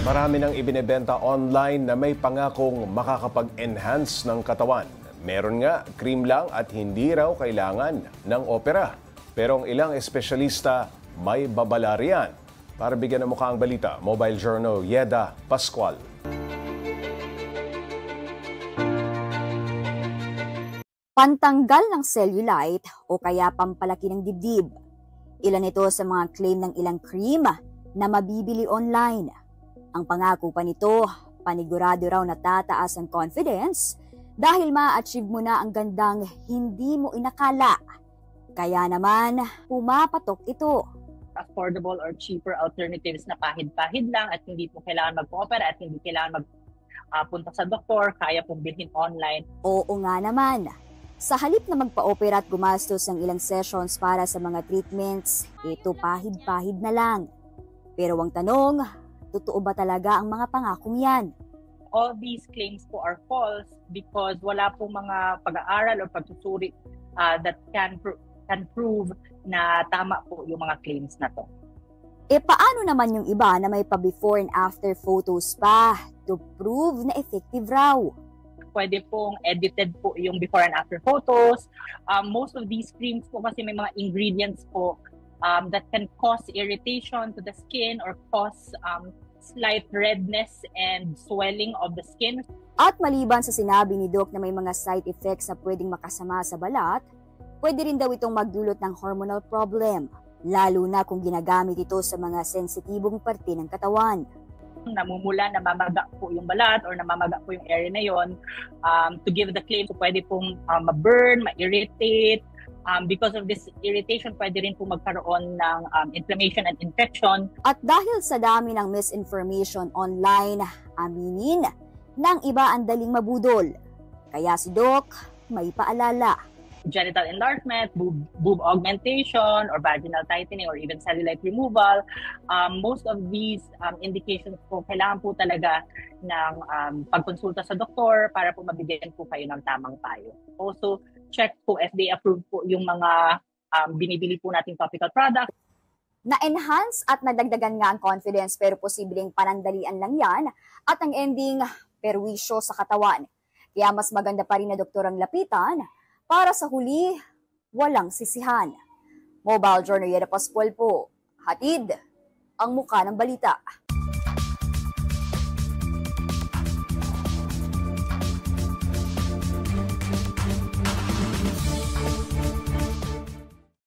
Marami nang ibinebenta online na may pangakong makakapag-enhance ng katawan. Meron nga, cream lang at hindi raw kailangan ng opera. Pero ang ilang espesyalista may babala riyan. Para bigyan ng mukha ang balita, Mobile Journal Yeda Pascual. Pantanggal ng cellulite o kaya pampalaki ng dibdib. Ilan ito sa mga claim ng ilang cream na mabibili online. Ang pangako pa nito, panigurado raw na tataas ang confidence dahil ma-achieve mo na ang gandang hindi mo inakala. Kaya naman, pumapatok ito. Affordable or cheaper alternatives na pahid-pahid lang at hindi po kailangan mag-opera at hindi kailangan magpunta sa doktor, kaya pong bilhin online. Oo nga naman. Sa halip na magpa-opera at gumastos ng ilang sessions para sa mga treatments, ito pahid-pahid na lang. Pero ang tanong, totoo ba talaga ang mga pangakong yan? All these claims po are false because wala pong mga pag-aaral o pagsusuri that can prove na tama po yung mga claims na to. Paano naman yung iba na may pa-before and after photos pa to prove na effective raw? Pwede pong edited po yung before and after photos. Most of these creams po kasi may mga ingredients po that can cause irritation to the skin or cause slight redness and swelling of the skin. At maliban sa sinabi ni Doc na may mga side effects na pwedeng makasama sa balat, pwede rin daw itong magdulot ng hormonal problem, lalo na kung ginagamit ito sa mga sensitibong parte ng katawan. Namumula, namamaga po yung balat or namamaga po yung area na yon, to give the claim, so pwede pong ma-burn, ma-irritate. Because of this irritation, pwede rin po magkaroon ng inflammation and infection. At dahil sa dami ng misinformation online, aminin ng iba ang daling mabudol. Kaya si Doc may paalala. Genital enlargement, boob augmentation, or vaginal tightening, or even cellulite removal. Most of these indications po, kailangan po talaga ng pagkonsulta sa doktor para po mabigyan po kayo ng tamang payo. Also, check po FDA approved po yung mga binibili po nating topical products. Na-enhance at nadagdagan nga ang confidence pero posibleng panandalian lang yan at ang ending perwisyo sa katawan. Kaya mas maganda pa rin na doktor ang lapitan para sa huli, walang sisihan. Mobile Journal Yeda Pascual po, hatid ang mukha ng balita.